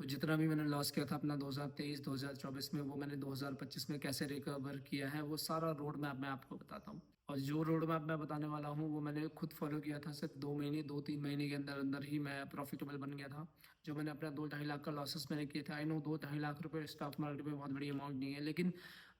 तो जितना भी मैंने लॉस किया था अपना 2023, 2024 में, वो मैंने 2025 में कैसे रिकवर किया है, वो सारा रोड मैप मैं आपको बताता हूँ। और जो रोड मैप मैं बताने वाला हूँ वो मैंने खुद फॉलो किया था। सिर्फ 2 महीने, 2-3 महीने के अंदर अंदर ही मैं प्रॉफिटेबल बन गया था। जो मैंने अपना 2-2.5 लाख का लॉसेस मैंने किए थे। आई नो 2-2.5 लाख रुपए स्टॉक मार्केट में बहुत बड़ी अमाउंट नहीं है, लेकिन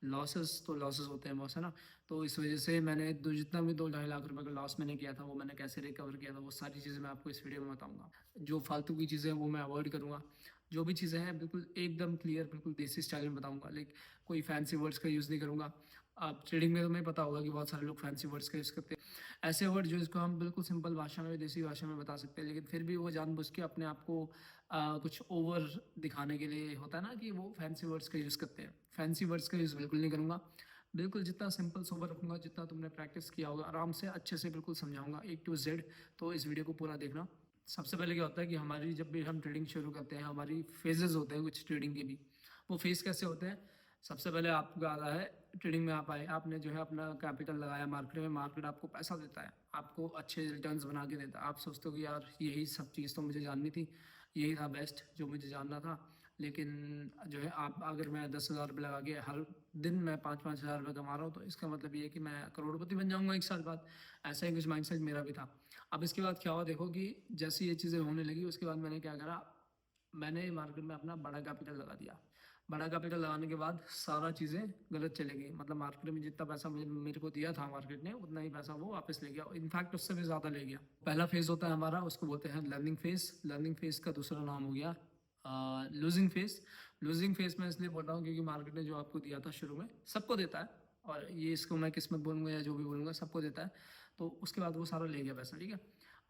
लॉसेस तो लॉसेस होते हैं बॉस, है ना। तो इस वजह से मैंने जितना भी 2-2.5 लाख रुपए का लॉस मैंने किया था, वो मैंने कैसे रिकवर किया था, वो सारी चीज़ें मैं आपको इस वीडियो में बताऊंगा। जो फालतू की चीज़ें हैं वो मैं अवॉइड करूँगा। जो भी चीज़ें हैं बिल्कुल एकदम क्लियर, बिल्कुल देसी स्टाइल में बताऊंगा। लाइक कोई फैंसी वर्ड्स का यूज़ नहीं करूँगा। आप ट्रेडिंग में तुम्हें पता होगा कि बहुत सारे लोग फैंसी वर्ड्स का यूज़ करते हैं, ऐसे वर्ड जो इसको हम बिल्कुल सिंपल भाषा में, देसी भाषा में बता सकते हैं, लेकिन फिर भी वो जानबूझ के अपने आप को कुछ ओवर दिखाने के लिए होता है ना कि वो फैंसी वर्ड्स का यूज़ करते हैं। फैंसी वर्ड्स का यूज़ बिल्कुल नहीं करूँगा। बिल्कुल जितना सिंपल सोबर रखूँगा, जितना तुमने प्रैक्टिस किया होगा, आराम से अच्छे से बिल्कुल समझाऊंगा A to Z। तो इस वीडियो को पूरा देखना। सबसे पहले क्या होता है कि हमारी जब भी हम ट्रेडिंग शुरू करते हैं, हमारी फेजेस होते हैं कुछ ट्रेडिंग के भी। वो फेज कैसे होते हैं? सबसे पहले आपको आता है, ट्रेडिंग में आप आए, आपने जो है अपना कैपिटल लगाया मार्केट में, मार्केट आपको पैसा देता है, आपको अच्छे रिटर्न्स बना के देता है। आप सोचते हो कि यार यही सब चीज़ तो मुझे जाननी थी, यही था बेस्ट जो मुझे जानना था। लेकिन जो है आप, अगर मैं 10,000 रुपये लगा के हर दिन मैं 5-5 हज़ार रुपये कमा रहा हूँ, तो इसका मतलब ये है कि मैं करोड़पति बन जाऊँगा 1 साल बाद। ऐसा ही कुछ माइंडसेट मेरा भी था। अब इसके बाद क्या हुआ देखो कि जैसे ये चीज़ें होने लगी, उसके बाद मैंने क्या करा, मैंने मार्केट में अपना बड़ा कैपिटल लगा दिया। बड़ा कैपिटल लगाने के बाद सारा चीज़ें गलत चली गई। मतलब मार्केट में जितना पैसा मेरे को दिया था मार्केट ने, उतना ही पैसा वो वापस ले गया, इनफैक्ट उससे भी ज़्यादा ले गया। पहला फेज़ होता है हमारा, उसको बोलते हैं लर्निंग फेज़। लर्निंग फेज़ का दूसरा नाम हो गया लूजिंग फेज़। लूजिंग फेज़ में इसलिए बोल रहा हूँ क्योंकि मार्केट ने जो आपको दिया था शुरू में, सबको देता है, और ये इसको मैं किस्मत बोलूँगा या जो भी बोलूँगा, सबको देता है। तो उसके बाद वो सारा ले गया पैसा, ठीक है।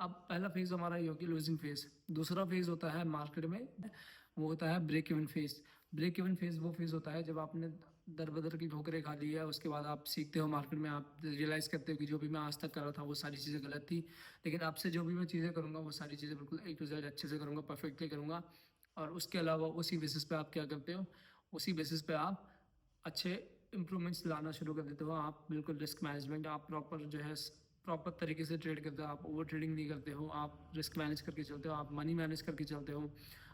अब पहला फेज़ हमारा ये होगी लूजिंग फेज़। दूसरा फेज़ होता है मार्केट में, वो होता है break even phase. Break even phase वो फेज़ होता है जब आपने दर बदर की ठोकरें खा ली है, उसके बाद आप सीखते हो मार्केट में, आप रियलाइज़ करते हो कि जो भी मैं आज तक कर रहा था वो सारी चीज़ें गलत थी। लेकिन अब से जो भी मैं चीज़ें करूँगा वो सारी चीज़ें बिल्कुल A to Z अच्छे से करूँगा, परफेक्टली करूँगा। और उसके अलावा उसी बेसिस पे आप क्या करते हो, उसी बेसिस पे आप अच्छे इम्प्रूवमेंट्स लाना शुरू कर देते हो। आप बिल्कुल रिस्क मैनेजमेंट, आप प्रॉपर जो है प्रॉपर तरीके से ट्रेड करते हो, आप ओवर ट्रेडिंग नहीं करते हो, आप रिस्क मैनेज करके चलते हो, आप मनी मैनेज करके चलते हो।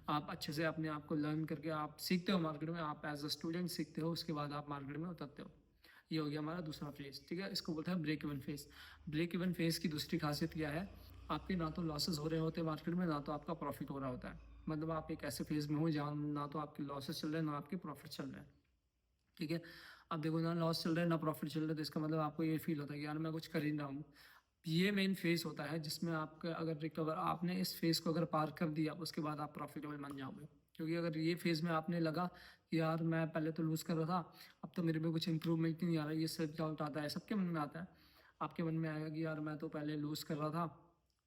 आप अच्छे से अपने आप को लर्न करके आप सीखते हो मार्केट में, आप एज अ स्टूडेंट सीखते हो, उसके बाद आप मार्केट में उतरते हो। ये हो गया हमारा दूसरा फेज़, ठीक है। इसको बोलते हैं break even phase. Break even phase की दूसरी खासियत क्या है, आपके ना तो लॉसेस हो रहे होते हैं मार्केट में, ना तो आपका प्रॉफिट हो रहा होता है। मतलब आप एक ऐसे फेज़ में हो जहाँ ना तो आपके लॉसेस चल रहे हैं, ना आपके प्रॉफिट चल रहे हैं, ठीक है। अब देखो, ना लॉस चल रहा है ना प्रॉफिट चल रहा है, तो इसका मतलब आपको ये फील होता है कि यार मैं कुछ कर ही नहीं रहा हूँ। ये मेन फेज़ होता है जिसमें आपका अगर रिकवर, आपने इस फेज़ को अगर पार कर दिया, उसके बाद आप प्रॉफिटेबल बन जाओगे। क्योंकि अगर ये फेज़ में आपने लगा कि यार मैं पहले तो लूज़ कर रहा था, अब तो मेरे में कुछ इंप्रूवमेंट नहीं आ रहा है, ये सेल्फ डाउट आता है, सबके मन में आता है। आपके मन में आएगा कि यार मैं तो पहले लूज़ कर रहा था,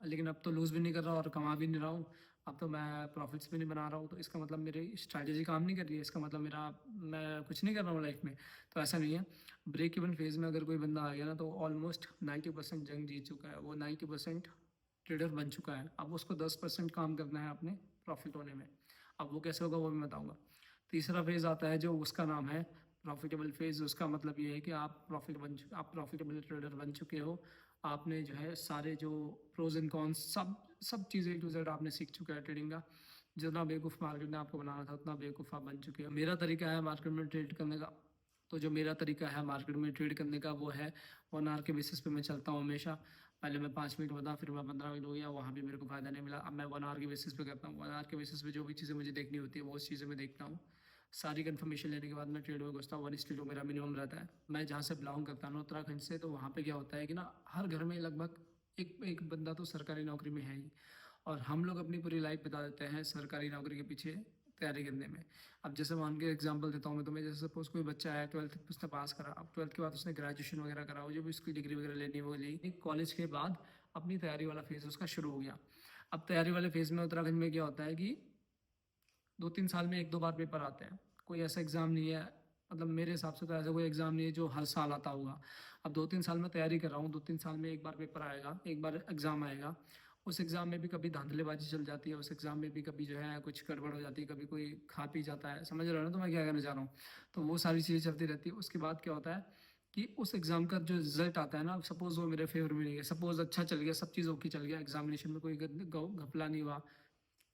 लेकिन अब तो लूज़ भी नहीं कर रहा और कमा भी नहीं रहा हूँ, अब तो मैं प्रॉफिट्स भी नहीं बना रहा हूँ, तो इसका मतलब मेरी स्ट्रैटेजी काम नहीं कर रही है, इसका मतलब मेरा, मैं कुछ नहीं कर रहा हूँ लाइफ में। तो ऐसा नहीं है। ब्रेक इवन फेज़ में अगर कोई बंदा आ गया ना, तो ऑलमोस्ट 90% जंग जीत चुका है, वो 90% ट्रेडर बन चुका है। अब उसको 10% काम करना है अपने प्रॉफिट होने में। अब वो कैसे होगा वो मैं बताऊँगा। तीसरा फेज़ आता है जो उसका नाम है प्रॉफिटेबल फेज़। उसका मतलब ये है कि आप प्रॉफिटेबल ट्रेडर बन चुके हो। आपने जो है सारे जो प्रोज एंड कॉन्स, सब सब चीज़ें A to Z आपने सीख चुका है ट्रेडिंग का। जितना बेवकूफ़ मार्केट ने आपको बनाना था, उतना बेवकूफ़ आप बन चुके हो। मेरा तरीका है मार्केट में ट्रेड करने का, तो जो मेरा तरीका है मार्केट में ट्रेड करने का वो है 1 आवर के बेसिस पे मैं चलता हूँ हमेशा। पहले मैं 5 मिनट बता, फिर मैं 15 मिनट हो गया, वहाँ भी मेरे को फ़ायदा नहीं मिला। अब मैं 1 आवर के बेसिस पे करता हूँ। 1 आवर के बेसिस पे जो भी चीज़ें मुझे देखनी होती है वो उस चीज़ें मैं देखता हूँ। सारी कन्फर्मेशन लेने के बाद मैं ट्रेड में घुसता हूँ। 1:2 मेरा मिनिमम रहता है। मैं जहाँ से बिलोंग करता हूँ उत्तराखंड से, तो वहाँ पे क्या होता है कि ना, हर घर में लगभग एक एक बंदा तो सरकारी नौकरी में है ही, और हम लोग अपनी पूरी लाइफ बिता देते हैं सरकारी नौकरी के पीछे तैयारी करने में। अब जैसे मान के एग्जांपल देता हूँ मैं तुम्हें, जैसे सपोज कोई बच्चा है, 12th उसने पास करा, अब 12th के बाद उसने ग्रेजुएशन वगैरह करा, वो जो भी उसकी डिग्री वगैरह लेनी है वो ली, कॉलेज के बाद अपनी तैयारी वाला फेज़ उसका शुरू हो गया। अब तैयारी वाले फेज़ में उत्तराखंड में क्या होता है कि 2-3 साल में 1-2 बार पेपर आते हैं। कोई ऐसा एग्ज़ाम नहीं है, मतलब मेरे हिसाब से तो ऐसा कोई एग्ज़ाम नहीं है जो हर साल आता होगा। अब 2-3 साल में तैयारी कर रहा हूँ, 2-3 साल में 1 बार पेपर आएगा, 1 बार एग्ज़ाम आएगा। उस एग्ज़ाम में भी कभी धांधलेबाजी चल जाती है, उस एग्ज़ाम में भी कभी जो है कुछ गड़बड़ हो जाती है, कभी कोई खा पी जाता है। समझ रहे हो ना तो मैं क्या कहना चाह रहा हूँ? तो वो सारी चीज़ें चलती रहती है। उसके बाद क्या होता है कि उस एग्ज़ाम का जो रिज़ल्ट आता है ना, सपोज़ वो मेरे फ़ेवर में नहीं गया, सपोज़ अच्छा चल गया, सब चीज़ ओके चल गया, एग्ज़ामिनेशन में कोई घपला नहीं हुआ,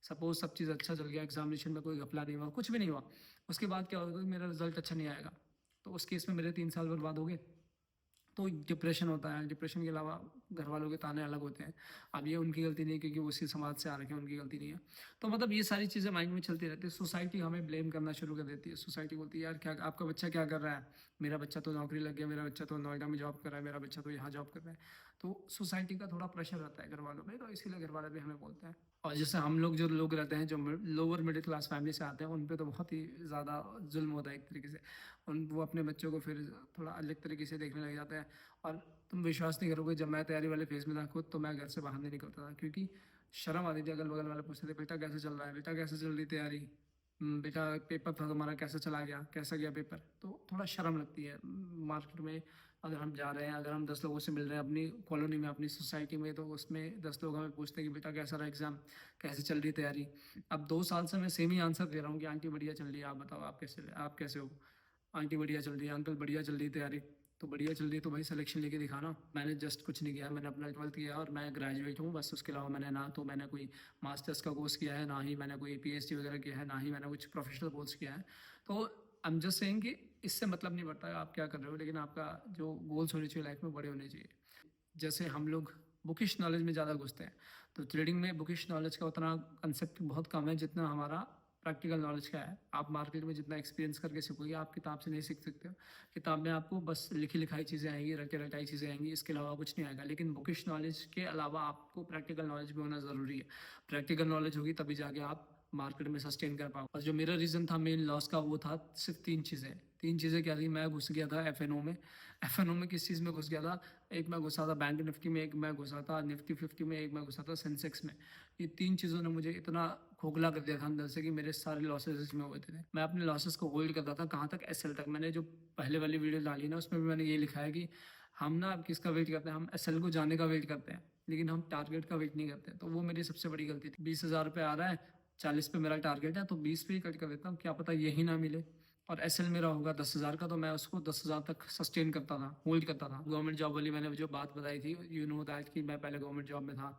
सपोज़ सब चीज़ अच्छा चल गया, एग्ज़ामिनेशन में कोई घपला नहीं हुआ, कुछ भी नहीं हुआ, उसके बाद क्या होगा कि मेरा रिज़ल्ट अच्छा नहीं आएगा, तो उस केस में मेरे 3 साल बर्बाद हो गए। तो डिप्रेशन होता है, डिप्रेशन के अलावा घर वालों के ताने अलग होते हैं। अब ये उनकी गलती नहीं है क्योंकि वो उसी समाज से आ रखे हैं, उनकी गलती नहीं है। तो मतलब ये सारी चीज़ें माइंड में चलती रहती है। सोसाइटी हमें ब्लेम करना शुरू कर देती है। सोसाइटी बोलती है यार क्या आपका बच्चा क्या कर रहा है? मेरा बच्चा तो नौकरी लग गया, मेरा बच्चा तो नोएडा में जॉब कर रहा है, मेरा बच्चा तो यहाँ जॉब कर रहा है। तो सोसाइटी का थोड़ा प्रेशर रहता है घर वालों पे, तो इसीलिए घर वाले भी हमें बोलते हैं। और जैसे हम लोग जो लोग रहते हैं जो लोअर मिडिल क्लास फैमिली से आते हैं, उन पे तो बहुत ही ज़्यादा जुल्म होता है एक तरीके से। वो अपने बच्चों को फिर थोड़ा अलग तरीके से देखने लग जाते हैं। और तुम विश्वास नहीं करोगे, जब मैं तैयारी वाले फेज़ में था खुद, तो मैं घर से बाहर नहीं निकलता था क्योंकि शर्म आती थी। अगल बगल वाले पूछते थे बेटा कैसे चल रहा है, बेटा कैसे चल रही तैयारी, बेटा पेपर था तुम्हारा कैसे चला गया, कैसा गया पेपर। तो थोड़ा शर्म लगती है मार्केट में अगर हम जा रहे हैं, अगर हम 10 लोगों से मिल रहे हैं अपनी कॉलोनी में, अपनी सोसाइटी में, तो उसमें 10 लोग हमें पूछते हैं कि बेटा कैसा रहा एग्ज़ाम, कैसे चल रही तैयारी। अब 2 साल से मैं सेम ही आंसर दे रहा हूँ कि आंटी बढ़िया चल रही है, आप बताओ आप कैसे हो। आंटी बढ़िया चल रही है, अंकल बढ़िया चल रही है तैयारी। तो बढ़िया चल रही है तो भाई सिलेक्शन लेके दिखाना। मैंने जस्ट कुछ नहीं किया, मैंने अपना 12th किया और मैं ग्रेजुएट हूँ बस। उसके अलावा मैंने ना तो मैंने कोई मास्टर्स का कोर्स किया है, ना ही मैंने कोई पीएचडी वगैरह किया है, ना ही मैंने कुछ प्रोफेशनल कोर्स किया है। तो आई एम जस्ट सेइंग कि इससे मतलब नहीं पड़ता है आप क्या कर रहे हो, लेकिन आपका जो गोल्स होने चाहिए लाइफ में बड़े होने चाहिए। जैसे हम लोग बुकिश नॉलेज में ज़्यादा घुसते हैं, तो ट्रेडिंग में बुकिश नॉलेज का उतना कंसेप्ट बहुत कम है जितना हमारा प्रैक्टिकल नॉलेज का है। आप मार्केट में जितना एक्सपीरियंस करके सीखोगे, आप किताब से नहीं सीख सकते हो। किताब में आपको बस लिखी लिखाई चीज़ें आएंगी, रटे रटाई चीज़ें आएंगी, इसके अलावा कुछ नहीं आएगा। लेकिन बुकिश नॉलेज के अलावा आपको प्रैक्टिकल नॉलेज भी होना ज़रूरी है। प्रैक्टिकल नॉलेज होगी तभी जाके आप मार्केट में सस्टेन कर पाओ। और जो मेरा रीज़न था मेन लॉस का, वो था सिर्फ 3 चीज़ें क्या थी। मैं घुस गया था एफएनओ में। एफएनओ में किस चीज़ में घुस गया था? एक मैं घुसा था बैंक निफ्टी में, एक मैं घुसा था निफ्टी 50 में, एक मैं घुसा था सेंसेक्स में। ये 3 चीज़ों ने मुझे इतना खोखला कर दिया था अंदर से कि मेरे सारे लॉसेस इसमें हुए थे। मैं अपने लॉसेस को होल्ड करता था कहाँ तक, एसएल तक। मैंने जो पहले वाली वीडियो डाली ना, उसमें भी मैंने ये लिखा है कि हम ना अब किसका वेट करते हैं, हम एसएल को जाने का वेट करते हैं, लेकिन हम टारगेट का वेट नहीं करते। तो वो मेरी सबसे बड़ी गलती थी। 20,000 रुपये आ रहा है, 40 पे मेरा टारगेट है, तो 20 पे ही कट कर देता हूँ, क्या पता यही ना मिले। और एसएल मेरा होगा 10,000 का, तो मैं उसको 10,000 तक सस्टेन करता था, होल्ड करता था। गवर्नमेंट जॉब वाली मैंने जो बात बताई थी, यू नो दैट कि मैं पहले गवर्नमेंट जॉब में था।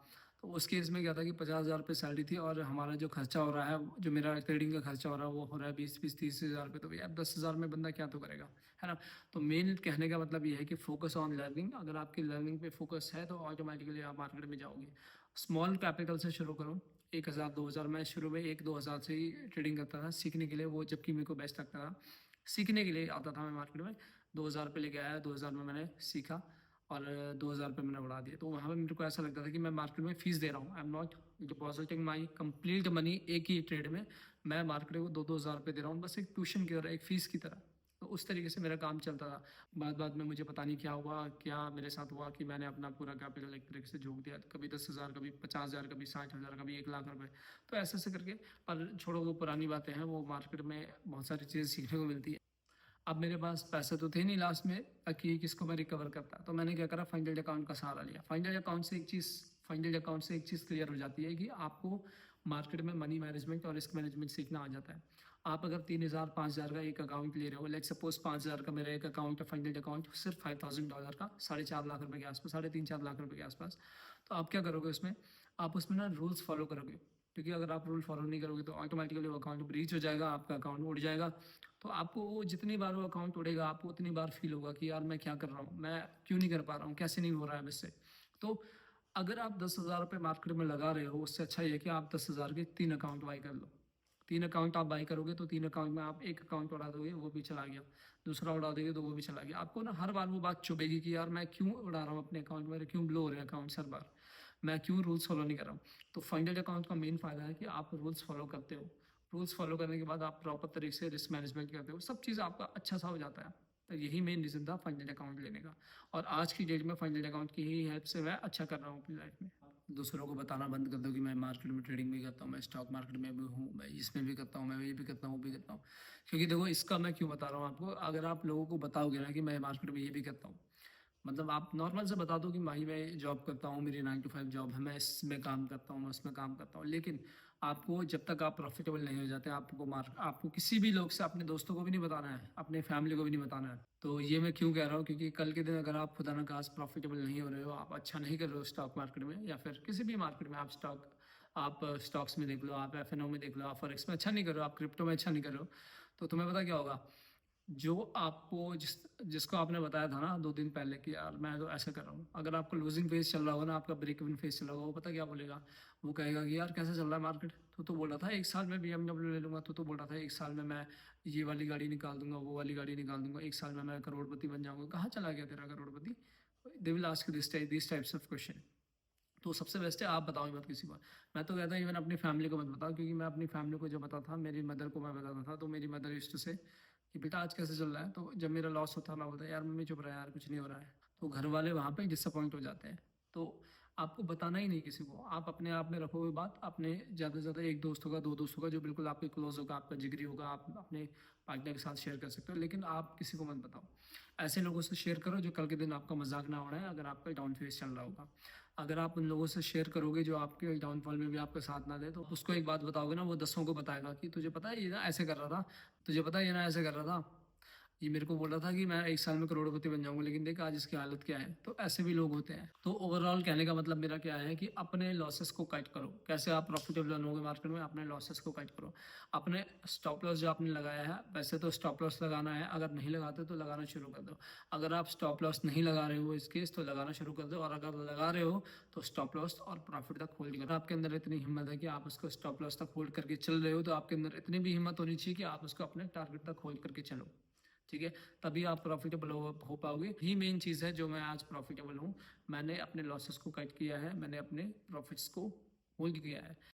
तो उस केस में क्या था कि 50,000 रुपये सैलरी थी और हमारा जो खर्चा हो रहा है, जो मेरा ट्रेडिंग का खर्चा हो रहा है, वो हो रहा है 20-30,000 रुपये। तो यार 10,000 में बंदा क्या तो करेगा, है ना। तो मेन कहने का मतलब ये है कि फोकस ऑन लर्निंग। अगर आपकी लर्निंग पे फोकस है तो ऑटोमेटिकली आप मार्केट में जाओगे। स्मॉल कैपिटल से शुरू करो, 1,000-2,000। मैं शुरू में 1-2 हज़ार से ही ट्रेडिंग करता था सीखने के लिए, वो जबकि मेरे को बेस्ट लगता था। सीखने के लिए आता था मैं मार्केट में, 2,000 रुपये लेके आया, 2,000 में मैंने सीखा और 2,000 रुपये मैंने उड़ा दिए। तो वहाँ पे मेरे को ऐसा लगता था कि मैं मार्केट में फ़ीस दे रहा हूँ, I am not depositing my complete money एक ही ट्रेड में। मैं मार्केट को 2-2 हज़ार रुपये दे रहा हूँ, बस एक ट्यूशन की तरह, एक फ़ीस की तरह। तो उस तरीके से मेरा काम चलता था। बाद में मुझे पता नहीं क्या हुआ, क्या मेरे साथ हुआ कि मैंने अपना पूरा कैपिटल एक तरीके से झोंक दिया। कभी 10,000, कभी 50,000, कभी 60,000, कभी 1 लाख रुपए। तो ऐसे ऐसे करके, पर छोड़ो वो पुरानी बातें हैं। वो मार्केट में बहुत सारी चीज़ें सीखने को मिलती है। अब मेरे पास पैसे तो थे नहीं लास्ट में कि किसको मैं रिकवर करता, तो मैंने क्या करा, फाइनल अकाउंट का सहारा लिया। फाइनल अकाउंट से एक चीज़ क्लियर हो जाती है कि आपको मार्केट में मनी मैनेजमेंट और रिस्क मैनेजमेंट सीखना आ जाता है। आप अगर 3,000 5,000 का एक अकाउंट ले रहे हो, लेट सपोज 5,000 का मेरा एक अकाउंट है, फाइनल अकाउंट सिर्फ $5,000 का, 3.5 लाख रुपए के आसपास, 3.5-4 लाख रुपए के आसपास। तो आप क्या करोगे उसमें, आप उसमें ना रूल्स फॉलो करोगे। क्योंकि अगर आप रूल फॉलो नहीं करोगे तो ऑटोमेटिकली वो अकाउंट ब्रीच हो जाएगा, आपका अकाउंट उड़ जाएगा। तो आपको वो जितनी बार वो अकाउंट उड़ेगा, आपको उतनी बार फील होगा कि यार मैं क्या कर रहा हूँ, मैं क्यों नहीं कर पा रहा हूँ, कैसे नहीं हो रहा है मुझसे। तो अगर आप 10,000 रुपये मार्केट में लगा रहे हो, उससे अच्छा ये है कि आप 10,000 के 3 अकाउंट बाई कर लो। 3 अकाउंट आप बाई करोगे तो 3 अकाउंट में आप एक अकाउंट उड़ा दोगे, वो भी चला गया। दूसरा उड़ा दोगे तो वो भी चला गया। आपको ना हर बार वो बात चुभेगी कि यार मैं क्यों उड़ा रहा हूँ अपने अकाउंट, मेरे क्यों ब्लो हो रहे हैं अकाउंट्स हर बार, मैं क्यों रूल्स फॉलो नहीं कर रहा हूँ। तो फाइनल अकाउंट का मेन फ़ायदा है कि आप रूल्स फॉलो करते हो। रूल्स फॉलो करने के बाद आप प्रॉपर तरीके से रिस्क मैनेजमेंट करते हो, सब चीज़ आपका अच्छा सा हो जाता है। तो यही मेन रीज़न था फाइनल अकाउंट लेने का। और आज की डेट में फाइनल अकाउंट की ही हेल्प से मैं अच्छा कर रहा हूँ अपनी लाइफ में। दूसरों को बताना बंद कर दो कि मैं मार्केट में ट्रेडिंग भी करता हूँ, मैं स्टॉक मार्केट में भी हूँ, मैं इसमें भी करता हूँ, मैं ये भी करता हूँ, वो भी करता हूँ। क्योंकि देखो इसका मैं क्यों बता रहा हूँ आपको, अगर आप लोगों को बताओगे ना कि मैं मार्केट में ये भी करता हूँ, मतलब आप नॉर्मल से बता दो कि भाई मैं जॉब करता हूँ, मेरी 9 to 5 जॉब है, मैं इसमें काम करता हूँ, मैं उसमें काम करता हूँ, लेकिन आपको जब तक आप प्रॉफिटेबल नहीं हो जाते, आपको किसी भी लोग से, अपने दोस्तों को भी नहीं बताना है, अपने फैमिली को भी नहीं बताना है। तो ये मैं क्यों कह रहा हूँ, क्योंकि कल के दिन अगर आप खुदा न खास प्रॉफिटेबल नहीं हो रहे हो, आप अच्छा नहीं कर रहे हो स्टॉक मार्केट में या फिर किसी भी मार्केट में, आप स्टॉक आप स्टॉक्स में देख लो, आप एफ-एन-ओ में देख लो, आप फॉरेक्स में अच्छा नहीं कर रहे हो, आप क्रिप्टो में अच्छा नहीं कर रहे हो, तो तुम्हें पता क्या होगा? जो आपको जिसको आपने बताया था ना 2 दिन पहले कि यार मैं तो ऐसा कर रहा हूँ, अगर आपका लूज़िंग फेज़ चल रहा होगा ना, आपका ब्रेक इवन फेज़ चल रहा होगा, वो पता क्या बोलेगा? वो कहेगा कि यार कैसा चल रहा है मार्केट? तू तो बोल रहा था 1 साल में बीएमडब्ल्यू ले लूँगा, तू तो बोल रहा था 1 साल में मैं ये वाली गाड़ी निकाल दूँगा, वो वाली गाड़ी निकाल दूँगा, 1 साल में मैं करोड़पति बन जाऊँगा। कहाँ चला गया तेरा करोड़पति? They will ask you this types of question. तो सबसे बेस्ट है आप बताओ ही मत किसी को। मैं तो कहता हूँ इवन अपनी फैमिली को मत बताओ, क्योंकि मैं अपनी फैमिली को जब बताता था, मेरी मदर को मैं बताता था, तो मेरी मदर यूज्ड टू से कि बेटा आज कैसे चल रहा है? तो जब मेरा लॉस होता है मैं बोलता यार मम्मी चुप रहा है यार, कुछ नहीं हो रहा है। तो घर वाले वहाँ पे डिसअपॉइंट हो जाते हैं। तो आपको बताना ही नहीं किसी को, आप अपने आप में रखोगे बात, अपने ज़्यादा से ज़्यादा 1 दोस्त होगा, 2 दोस्त होगा जो बिल्कुल आपके क्लोज़ होगा, आपका जिगरी होगा, आप अपने पार्टनर के साथ शेयर कर सकते हो, लेकिन आप किसी को मत बताओ। ऐसे लोगों से शेयर करो जो कल के दिन आपका मज़ाक ना उड़ाएँ अगर आपका डाउन फेज़ चल रहा होगा। अगर आप उन लोगों से शेयर करोगे जो आपके डाउनफॉल में भी आपका साथ ना दे, तो उसको एक बात बताओगे ना, वो 10 को बताएगा कि तुझे पता है ये ना ऐसे कर रहा था, तुझे पता है ये ना ऐसे कर रहा था, ये मेरे को बोल रहा था कि मैं 1 साल में करोड़पति बन जाऊँगा, लेकिन देख आज इसकी हालत क्या है। तो ऐसे भी लोग होते हैं। तो ओवरऑल कहने का मतलब मेरा क्या है कि अपने लॉसेस को कट करो। कैसे आप प्रॉफिटेबल बनोगे मार्केट में? अपने लॉसेस को कट करो। अपने स्टॉप लॉस जो आपने लगाया है, वैसे तो स्टॉप लॉस लगाना है, अगर नहीं लगाते तो लगाना शुरू कर दो। अगर आप स्टॉप लॉस नहीं लगा रहे हो इस केस तो लगाना शुरू कर दो, और अगर लगा रहे हो तो स्टॉप लॉस और प्रॉफिट तक होल्ड करो। आपके अंदर इतनी हिम्मत है कि आप उसको स्टॉप लॉस तक होल्ड करके चल रहे हो, तो आपके अंदर इतनी भी हिम्मत होनी चाहिए कि आप उसको अपने टारगेट तक होल्ड करके चलो। ठीक है, तभी आप प्रॉफिटेबल हो पाओगे। यही मेन चीज़ है जो मैं आज प्रॉफिटेबल हूँ। मैंने अपने लॉसेस को कट किया है, मैंने अपने प्रॉफिट्स को होल्ड किया है।